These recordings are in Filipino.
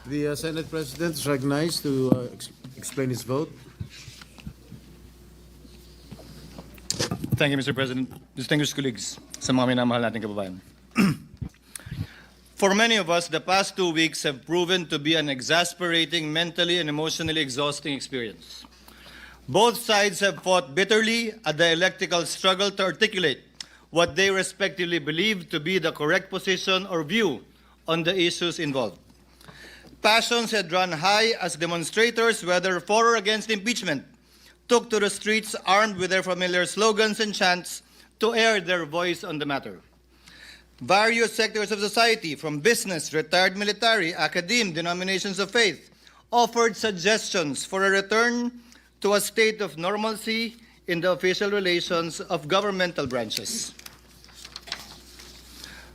The Senate President is recognized to explain his vote. Thank you, Mr. President. Distinguished colleagues, sa mga minamahal nating kababayan. For many of us, the past 2 weeks have proven to be an exasperating, mentally and emotionally exhausting experience. Both sides have fought bitterly at the electoral struggle to articulate what they respectively believe to be the correct position or view on the issues involved. Passions had run high as demonstrators, whether for or against impeachment, took to the streets armed with their familiar slogans and chants to air their voice on the matter. Various sectors of society, from business, retired military, academe, denominations of faith, offered suggestions for a return to a state of normalcy in the official relations of governmental branches.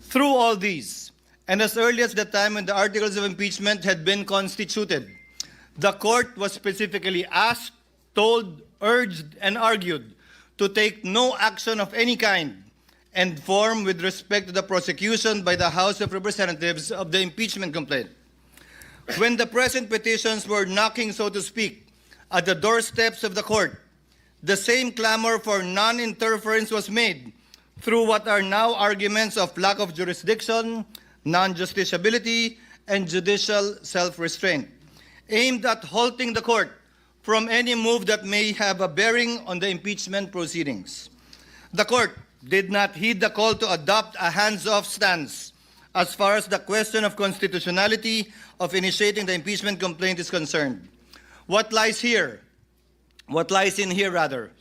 Through all these, and as early as the time when the articles of impeachment had been constituted, the court was specifically asked, told, urged, and argued to take no action of any kind and form with respect to the prosecution by the House of Representatives of the impeachment complaint. When the present petitions were knocking, so to speak, at the doorsteps of the court, the same clamor for non-interference was made through what are now arguments of lack of jurisdiction, non-justiciability, and judicial self-restraint, aimed at halting the court from any move that may have a bearing on the impeachment proceedings. The court did not heed the call to adopt a hands-off stance as far as the question of constitutionality of initiating the impeachment complaint is concerned. What lies in here,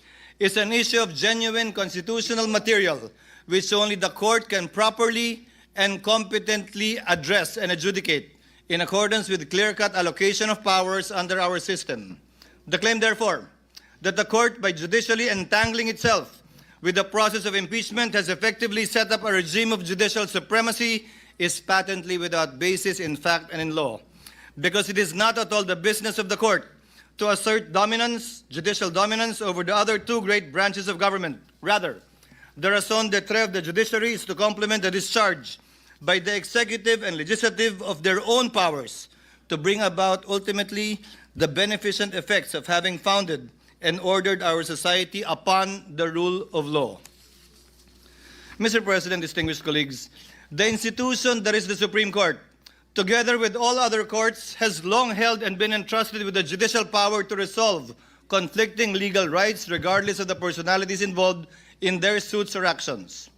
is an issue of genuine constitutional material which only the court can properly and competently address and adjudicate in accordance with clear-cut allocation of powers under our system. The claim, therefore, that the court, by judicially entangling itself with the process of impeachment, has effectively set up a regime of judicial supremacy is patently without basis in fact and in law, because it is not at all the business of the court to assert dominance, judicial dominance, over the other two great branches of government. Rather, the raison d'etre of the judiciary is to complement the discharge by the executive and legislative of their own powers to bring about ultimately the beneficent effects of having founded and ordered our society upon the rule of law. Mr. President, distinguished colleagues, the institution that is the Supreme Court, together with all other courts, has long held and been entrusted with the judicial power to resolve conflicting legal rights regardless of the personalities involved in their suits or actions.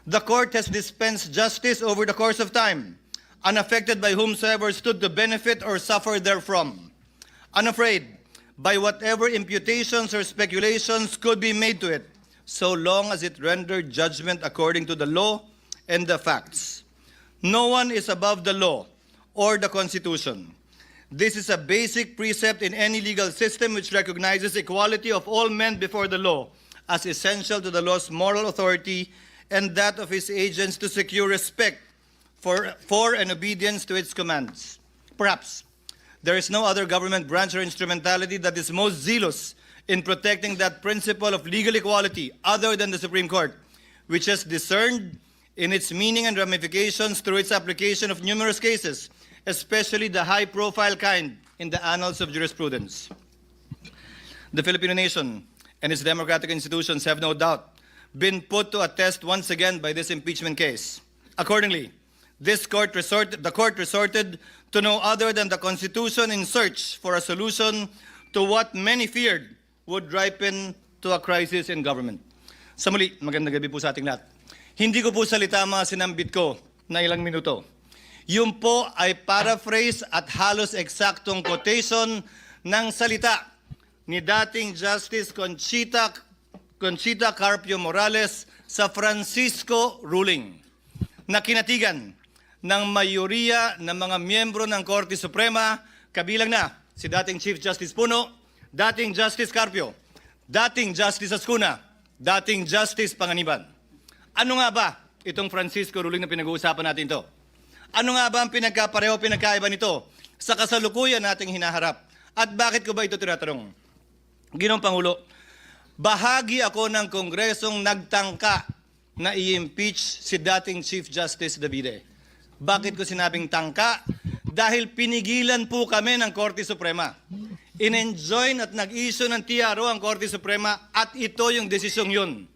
The court has dispensed justice over the course of time, unaffected by whomsoever stood to benefit or suffer therefrom, unafraid by whatever imputations or speculations could be made to it, so long as it rendered judgment according to the law and the facts. No one is above the law or the Constitution. This is a basic precept in any legal system which recognizes equality of all men before the law as essential to the law's moral authority and that of its agents to secure respect for and obedience to its commands. Perhaps there is no other government branch or instrumentality that is most zealous in protecting that principle of legal equality other than the Supreme Court, which has discerned in its meaning and ramifications through its application of numerous cases, especially the high-profile kind in the annals of jurisprudence. The Filipino nation and its democratic institutions have no doubt been put to a test once again by this impeachment case. Accordingly, the court resorted to no other than the Constitution in search for a solution to what many feared would ripen to a crisis in government. Sa muli, magandang gabi po sa ating lahat. Hindi ko po salita mga sinambit ko na ilang minuto. Yun po ay paraphrase at halos eksaktong quotation ng salita ni dating Justice Conchita Carpio Morales sa Francisco ruling na kinatigan ng mayoriya ng mga miyembro ng Korte Suprema, kabilang na si dating Chief Justice Puno, dating Justice Carpio, dating Justice Ascuna, dating Justice Panganiban. Ano nga ba itong Francisco ruling na pinag-uusapan natin ito? Ano nga ba ang pinagkaiba nito sa kasalukuyan nating hinaharap? At bakit ko ba ito tinatanong? Ginoong Pangulo, Bahagi ako ng Kongresong nagtangka na i-impeach si dating Chief Justice Davide. Bakit ko sinabing tangka? Dahil pinigilan po kami ng Korte Suprema. In-enjoin at nag-issue ng TRO ang Korte Suprema at ito yung desisyong yun.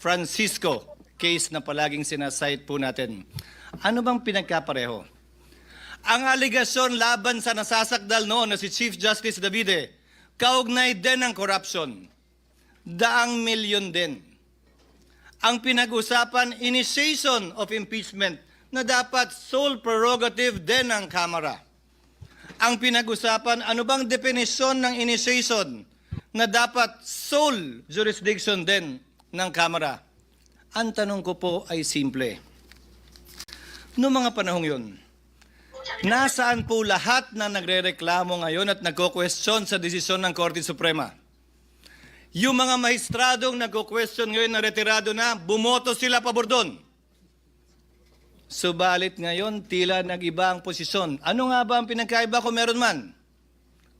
Francisco, case na palaging sinasite po natin. Ano bang pinagkapareho? Ang aligasyon laban sa nasasakdal noon na si Chief Justice Davide, kaugnay din ng corruption. Daang milyon din. Ang pinag-usapan, initiation of impeachment na dapat sole prerogative din ng Kamara. Ang pinag-usapan, ano bang definisyon ng initiation na dapat sole jurisdiction din ng Kamara? Ang tanong ko po ay simple. Noong mga panahong yun, nasaan po lahat na nagrereklamo ngayon at nagko-question sa desisyon ng Korte Suprema? Yung mga mahistradong nagko-question ngayon na retirado na, bumoto sila pabor doon. Subalit ngayon, tila nag-iba ang posisyon. Ano nga ba ang pinagkaiba kung meron man?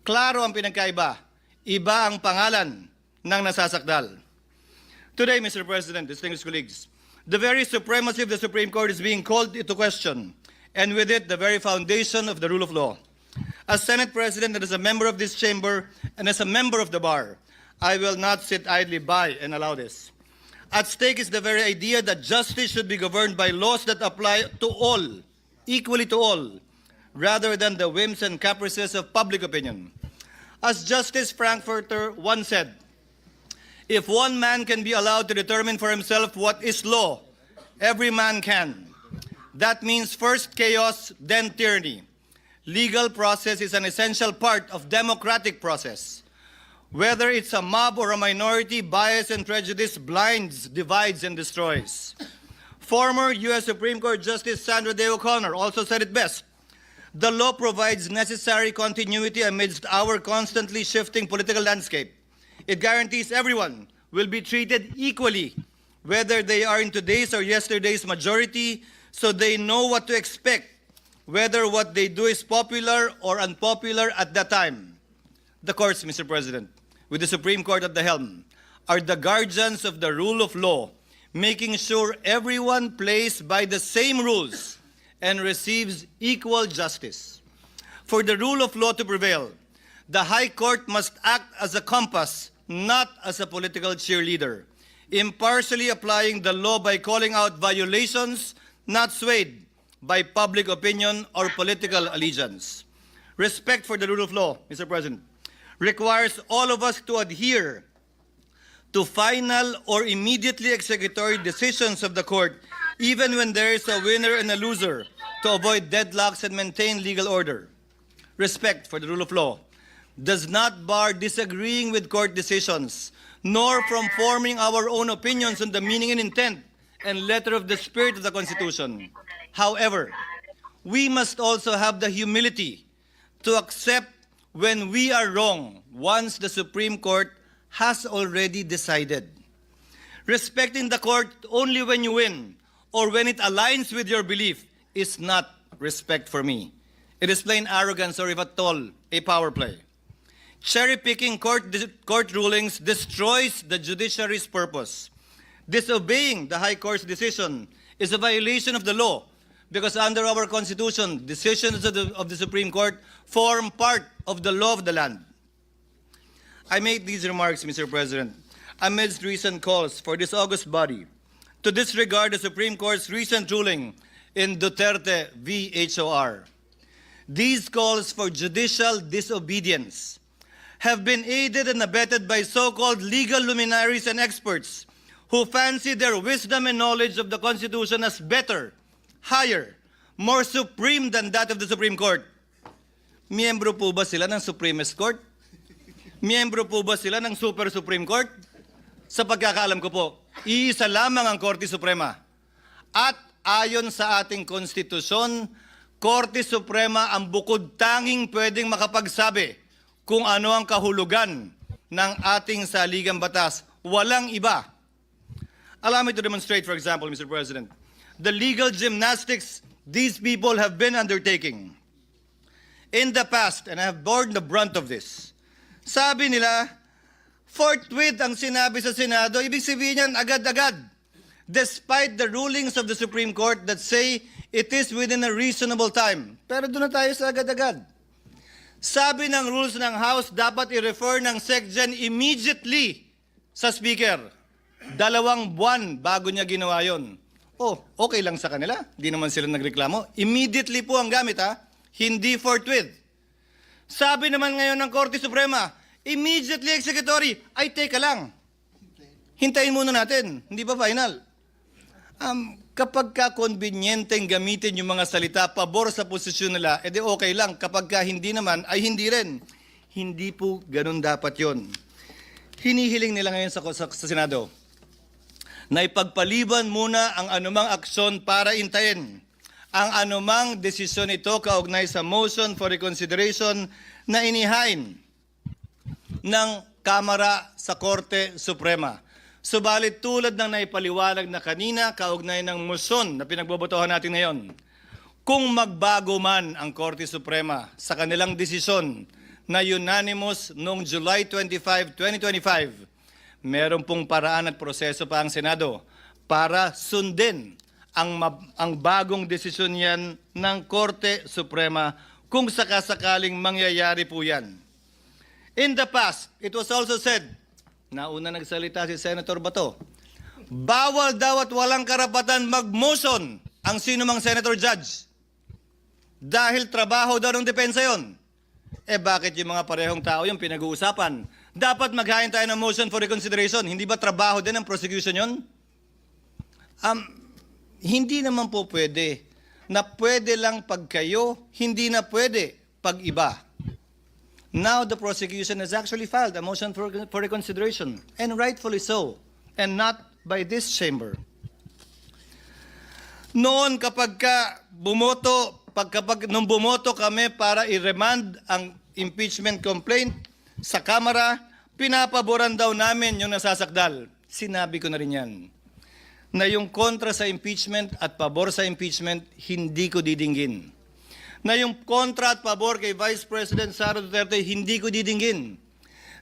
Klaro ang pinagkaiba. Iba ang pangalan ng nasasakdal. Today, Mr. President, distinguished colleagues, the very supremacy of the Supreme Court is being called into question, and with it, the very foundation of the rule of law. As Senate President and as a member of this chamber and as a member of the bar, I will not sit idly by and allow this. At stake is the very idea that justice should be governed by laws that apply to all, equally to all, rather than the whims and caprices of public opinion. As Justice Frankfurter once said, if one man can be allowed to determine for himself what is law, every man can. That means first chaos, then tyranny. Legal process is an essential part of democratic process. Whether it's a mob or a minority, bias and prejudice blinds, divides, and destroys. Former U.S. Supreme Court Justice Sandra Day O'Connor also said it best. The law provides necessary continuity amidst our constantly shifting political landscape. It guarantees everyone will be treated equally, whether they are in today's or yesterday's majority, so they know what to expect, whether what they do is popular or unpopular at that time. The courts, Mr. President, with the Supreme Court at the helm, are the guardians of the rule of law, making sure everyone plays by the same rules and receives equal justice. For the rule of law to prevail, the High Court must act as a compass, not as a political cheerleader, impartially applying the law by calling out violations, not swayed by public opinion or political allegiance. Respect for the rule of law, Mr. President, requires all of us to adhere to final or immediately executory decisions of the court, even when there is a winner and a loser, to avoid deadlocks and maintain legal order. Respect for the rule of law does not bar disagreeing with court decisions, nor from forming our own opinions on the meaning and intent and letter of the spirit of the Constitution. However, we must also have the humility to accept when we are wrong once the Supreme Court has already decided. Respecting the court only when you win or when it aligns with your belief is not respect for me. It is plain arrogance or if at all, a power play. Cherry-picking court rulings destroys the judiciary's purpose. Disobeying the High Court's decision is a violation of the law because under our Constitution, decisions of the Supreme Court form part of the law of the land. I made these remarks, Mr. President, amidst recent calls for this august body to disregard the Supreme Court's recent ruling in Duterte v. HOR. These calls for judicial disobedience have been aided and abetted by so-called legal luminaries and experts who fancy their wisdom and knowledge of the Constitution as better, higher, more supreme than that of the Supreme Court. Miyembro po ba sila ng Supremist Court? Miyembro po ba sila ng Super Supreme Court? Sa pagkakaalam ko po, iisa lamang ang Korte Suprema. At ayon sa ating konstitusyon, Korte Suprema ang bukod tanging pwedeng makapagsabi kung ano ang kahulugan ng ating saligang batas. Walang iba. Allow me to demonstrate, for example, Mr. President, the legal gymnastics these people have been undertaking. In the past, and I have borne the brunt of this, sabi nila, Forthwith ang sinabi sa Senado, ibig sabihin yan agad-agad. Despite the rulings of the Supreme Court that say it is within a reasonable time. Pero doon na tayo sa agad-agad. Sabi ng rules ng House, dapat i-refer ng SecGen immediately sa Speaker. 2 buwan bago niya ginawa yon. Oh, okay lang sa kanila. Di naman sila nagreklamo. Immediately po ang gamit, ha? Hindi forthwith. Sabi naman ngayon ng Korte Suprema, immediately executory. Ay, teka lang. Hintayin muna natin. Hindi ba final? Kapag ka convenienteng gamitin yung mga salita pabor sa posisyon nila, edi okay lang. Kapag ka hindi naman, ay hindi rin. Hindi po ganun dapat yon. Hinihiling nila ngayon sa Senado na ipagpaliban muna ang anumang aksyon para intayin ang anumang desisyon ito kaugnay sa motion for reconsideration na inihain ng Kamara sa Korte Suprema. Subalit tulad ng naipaliwanag na kanina kaugnay ng motion na pinagbobotohan natin ngayon, kung magbago man ang Korte Suprema sa kanilang desisyon na unanimous noong July 25, 2025, meron pong paraan at proseso pa ang Senado para sundin ang bagong desisyon yan ng Korte Suprema kung sakasakaling mangyayari po yan. In the past, it was also said, nauna nagsalita si Senator Bato, bawal daw at walang karapatan mag-motion ang sinumang Senator Judge dahil trabaho daw ng depensa yon. Eh bakit yung mga parehong tao yung pinag-uusapan? Dapat maghain tayo ng motion for reconsideration. Hindi ba trabaho din ng prosecution yon? Hindi naman po pwede na pwede lang pag kayo, hindi na pwede pag iba. Now the prosecution has actually filed a motion for reconsideration, and rightfully so, and not by this chamber. Noon kapag nung bumoto kami para i-remand ang impeachment complaint sa Kamara, pinapaboran daw namin yung nasasakdal. Sinabi ko na rin yan, na yung kontra sa impeachment at pabor sa impeachment, hindi ko didinggin. Na yung kontra at pabor kay Vice President Sara Duterte, hindi ko didinggin.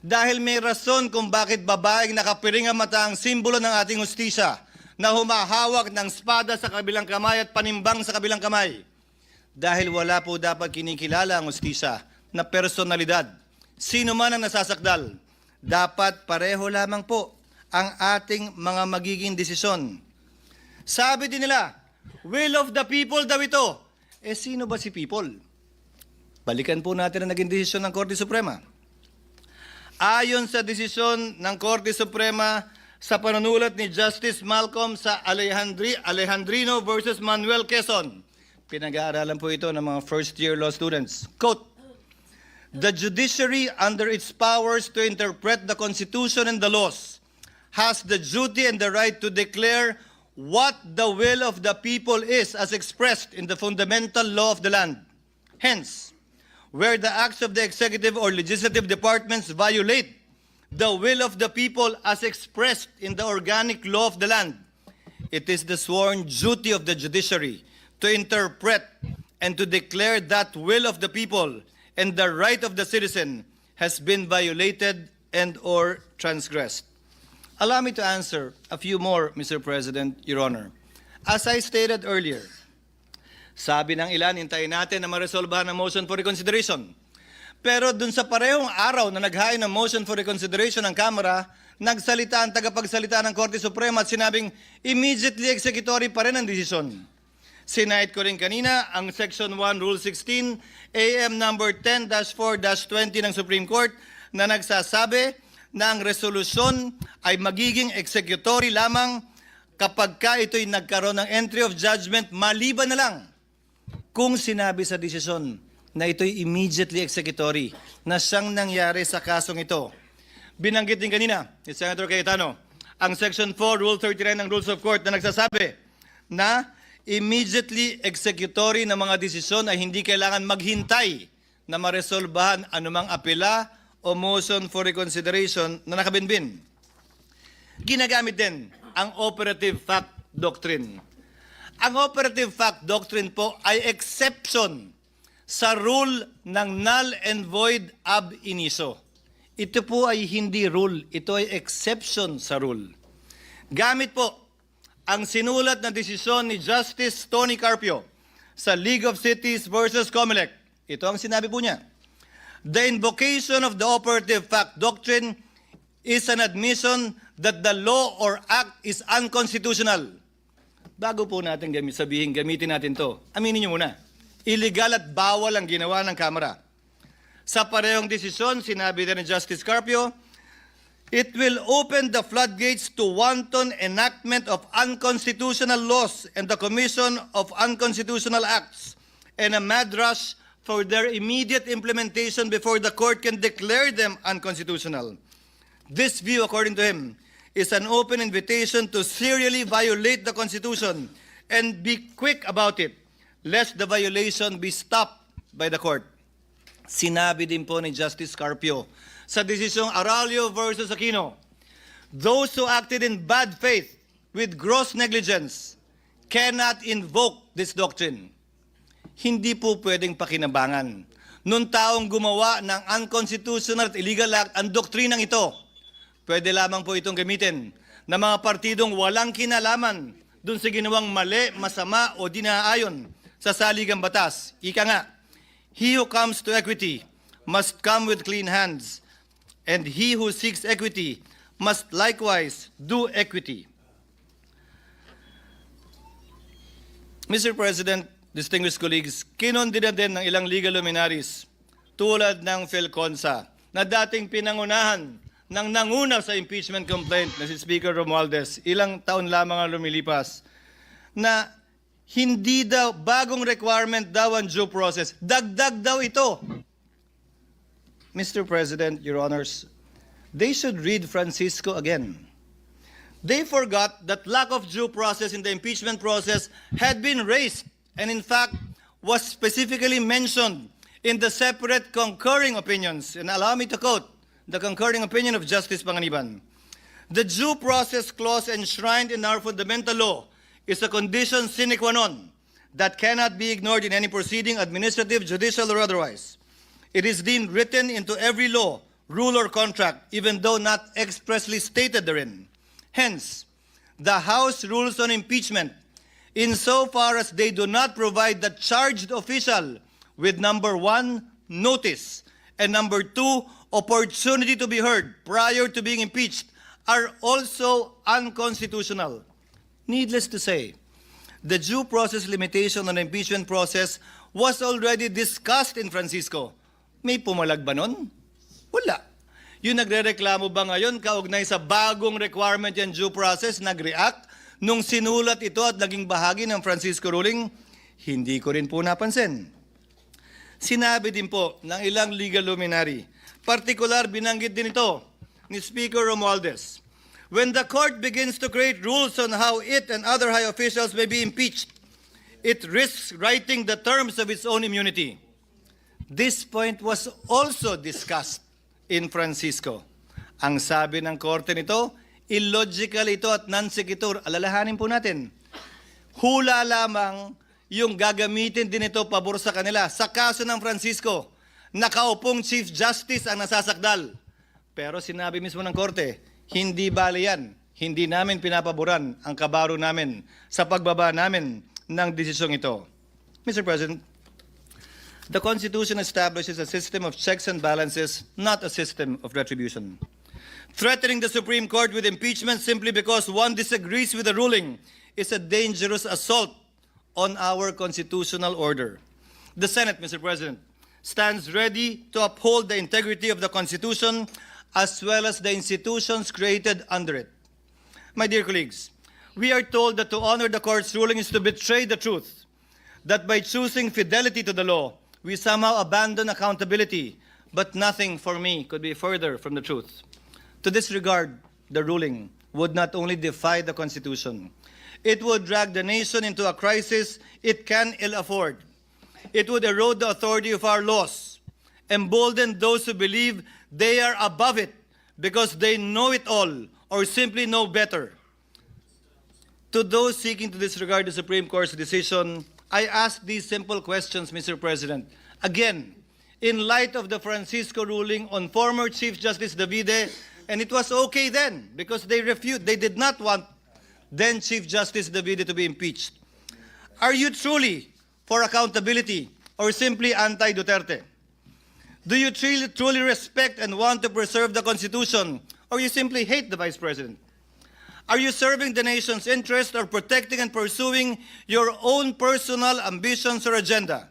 Dahil may rason kung bakit babaeng nakapiring ang mata ang simbolo ng ating hustisya, na humahawak ng espada sa kabilang kamay at panimbang sa kabilang kamay. Dahil wala po dapat kinikilala ang hustisya na personalidad. Sino man ang nasasakdal, dapat pareho lamang po ang ating mga magiging desisyon. Sabi din nila, will of the people daw ito. Eh sino ba si people? Balikan po natin ang naging desisyon ng Korte Suprema. Ayon sa desisyon ng Korte Suprema sa panunulat ni Justice Malcolm sa Alejandrino versus Manuel Quezon, pinag-aaralan po ito ng mga first-year law students. Quote, the judiciary, under its powers to interpret the Constitution and the laws, has the duty and the right to declare what the will of the people is as expressed in the fundamental law of the land. Hence, where the acts of the executive or legislative departments violate the will of the people as expressed in the organic law of the land, it is the sworn duty of the judiciary to interpret and to declare that will of the people and the right of the citizen has been violated and or transgressed. Allow me to answer a few more, Mr. President, Your Honor. As I stated earlier, sabi ng ilan, hintayin natin na maresolbahan ang motion for reconsideration. Pero dun sa parehong araw na naghain ng motion for reconsideration ng Kamara, nagsalita ang tagapagsalita ng Korte Suprema at sinabing immediately executory pa rin ang desisyon. Sinahit ko rin kanina ang Section 1, Rule 16, AM number 10-4-20 ng Supreme Court na nagsasabi na ang resolusyon ay magiging executory lamang kapag ka ito'y nagkaroon ng entry of judgment maliban na lang kung sinabi sa desisyon na ito'y immediately executory na siyang nangyari sa kasong ito. Binanggit din kanina ni Senator Cayetano ang Section 4, Rule 39 ng Rules of Court na nagsasabi na immediately executory na mga desisyon ay hindi kailangan maghintay na maresolbahan anumang apela o motion for reconsideration na nakabinbin. Ginagamit din ang operative fact doctrine. Ang operative fact doctrine po ay exception sa rule ng null and void ab initio. ito po ay hindi rule, ito ay exception sa rule. Gamit po ang sinulat na desisyon ni Justice Tony Carpio sa League of Cities versus Comelec. Ito ang sinabi po niya. The invocation of the operative fact doctrine is an admission that the law or act is unconstitutional. Bago po natin sabihin, gamitin natin to, aminin niyo muna, illegal at bawal ang ginawa ng Kamara. Sa parehong desisyon, sinabi din ni Justice Carpio, it will open the floodgates to wanton enactment of unconstitutional laws and the commission of unconstitutional acts and a mad rush for their immediate implementation before the court can declare them unconstitutional. This view, according to him, is an open invitation to serially violate the Constitution and be quick about it, lest the violation be stopped by the court. Sinabi din po ni Justice Carpio sa desisyong Aralio versus Aquino, those who acted in bad faith with gross negligence cannot invoke this doctrine. Hindi po pwedeng pakinabangan nung taong gumawa ng unconstitutional at illegal act ang doktrinang ito. Pwede lamang po itong gamitin ng mga partidong walang kinalaman dun sa ginawang mali, masama o dinaayon sa saligang batas. Ika nga, he who comes to equity must come with clean hands, and he who seeks equity must likewise do equity. Mr. President, distinguished colleagues, kinondina din ng ilang legal luminaries tulad ng Philconsa na dating pinangunahan ng nanguna sa impeachment complaint na si Speaker Romualdez, ilang taon lamang ang lumilipas, na hindi daw, bagong requirement daw ang due process. Dagdag daw ito. Mr. President, Your Honors, they should read Francisco again. They forgot that lack of due process in the impeachment process had been raised and in fact was specifically mentioned in the separate concurring opinions. And allow me to quote the concurring opinion of Justice Panganiban. The due process clause enshrined in our fundamental law is a condition sine qua non that cannot be ignored in any proceeding, administrative, judicial, or otherwise. It is deemed written into every law, rule, or contract, even though not expressly stated therein. Hence, the House rules on impeachment, insofar as they do not provide the charged official with number 1, notice, and number 2, opportunity to be heard prior to being impeached, are also unconstitutional. Needless to say, the due process limitation on the impeachment process was already discussed in Francisco. May pumalag ba nun? Wala. Yung nagre-reklamo ba ngayon kaugnay sa bagong requirement yung due process, nag-react nung sinulat ito at naging bahagi ng Francisco ruling? Hindi ko rin po napansin. Sinabi din po ng ilang legal luminary, partikular binanggit din ito ni Speaker Romualdez, when the court begins to create rules on how it and other high officials may be impeached, it risks writing the terms of its own immunity. This point was also discussed in Francisco. Ang sabi ng korte nito, illogical ito at non-sequitur. Alalahanin po natin. Hula lamang yung gagamitin din ito pabor sa kanila. Sa kaso ng Francisco, nakaupong Chief Justice ang nasasakdal. Pero sinabi mismo ng korte, hindi bale yan. Hindi namin pinapaboran ang kabaro namin sa pagbaba namin ng desisyong ito. Mr. President, the Constitution establishes a system of checks and balances, not a system of retribution. Threatening the Supreme Court with impeachment simply because one disagrees with the ruling is a dangerous assault on our constitutional order. The Senate, Mr. President, stands ready to uphold the integrity of the Constitution as well as the institutions created under it. My dear colleagues, we are told that to honor the court's ruling is to betray the truth, that by choosing fidelity to the law, we somehow abandon accountability, but nothing for me could be further from the truth. To this regard, the ruling would not only defy the Constitution, it would drag the nation into a crisis it can ill afford. It would erode the authority of our laws, embolden those who believe they are above it because they know it all or simply know better. To those seeking to disregard the Supreme Court's decision, I ask these simple questions, Mr. President. Again, in light of the Francisco ruling on former Chief Justice Davide, and it was okay then because they did not want then Chief Justice Davide to be impeached. Are you truly for accountability or simply anti-Duterte? Do you truly respect and want to preserve the Constitution, or you simply hate the Vice President? Are you serving the nation's interest or protecting and pursuing your own personal ambitions or agenda?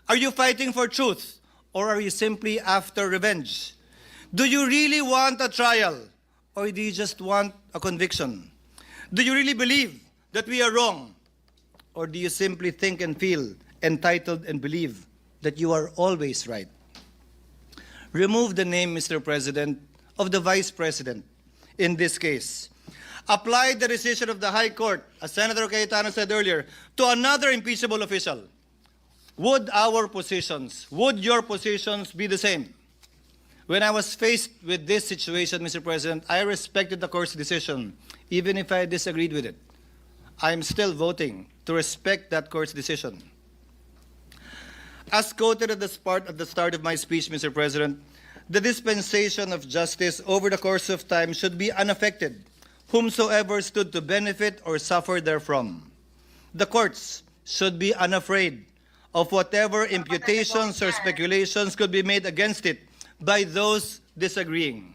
Are you fighting for truth, or are you simply after revenge? Do you really want a trial, or do you just want a conviction? Do you really believe that we are wrong, or do you simply think and feel entitled and believe that you are always right? Remove the name, Mr. President, of the Vice President in this case. Apply the decision of the High Court, as Senator Cayetano said earlier, to another impeachable official. Would your positions be the same? When I was faced with this situation, Mr. President, I respected the court's decision, even if I disagreed with it. I am still voting to respect that court's decision. As quoted at the start of my speech, Mr. President, the dispensation of justice over the course of time should be unaffected, whomsoever stood to benefit or suffer therefrom. The courts should be unafraid of whatever imputations or speculations could be made against it by those disagreeing.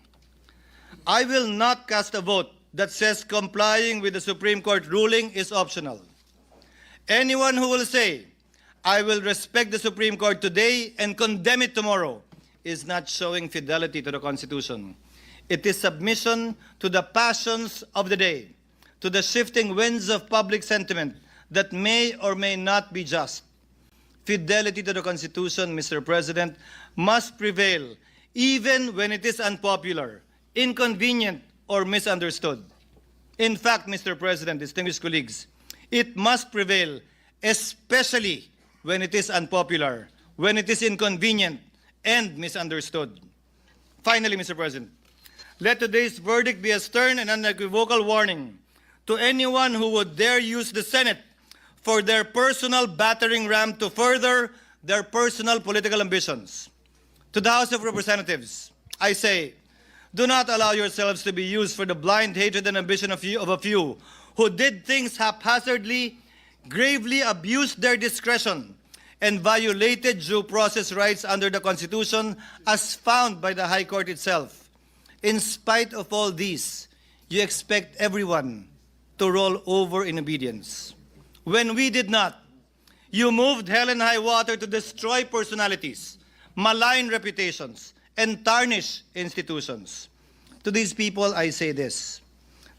I will not cast a vote that says complying with the Supreme Court ruling is optional. Anyone who will say, I will respect the Supreme Court today and condemn it tomorrow, is not showing fidelity to the Constitution. It is submission to the passions of the day, to the shifting winds of public sentiment that may or may not be just. Fidelity to the Constitution, Mr. President, must prevail even when it is unpopular, inconvenient, or misunderstood. In fact, Mr. President, distinguished colleagues, it must prevail especially when it is unpopular, when it is inconvenient, and misunderstood. Finally, Mr. President, let today's verdict be a stern and unequivocal warning to anyone who would dare use the Senate for their personal battering ram to further their personal political ambitions. To the House of Representatives, I say, do not allow yourselves to be used for the blind hatred and ambition of a few who did things haphazardly, gravely abused their discretion, and violated due process rights under the Constitution as found by the High Court itself. In spite of all these, you expect everyone to roll over in obedience. When we did not, you moved hell and high water to destroy personalities, malign reputations, and tarnish institutions. To these people, I say this: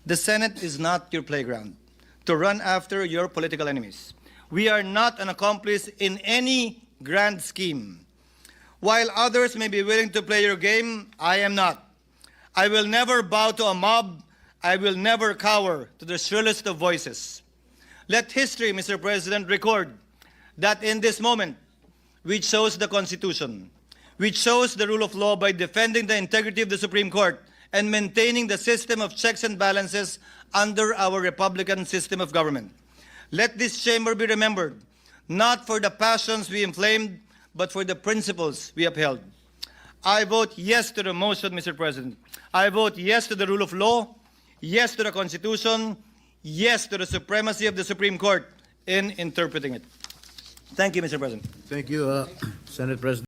the Senate is not your playground to run after your political enemies. We are not an accomplice in any grand scheme. While others may be willing to play your game, I am not. I will never bow to a mob. I will never cower to the shrillest of voices. Let history, Mr. President, record that in this moment, we chose the Constitution. We chose the rule of law by defending the integrity of the Supreme Court and maintaining the system of checks and balances under our Republican system of government. Let this chamber be remembered, not for the passions we inflamed, but for the principles we upheld. I vote yes to the motion, Mr. President. I vote yes to the rule of law, yes to the Constitution, yes to the supremacy of the Supreme Court in interpreting it. Thank you, Mr. President. Thank you, Senate President.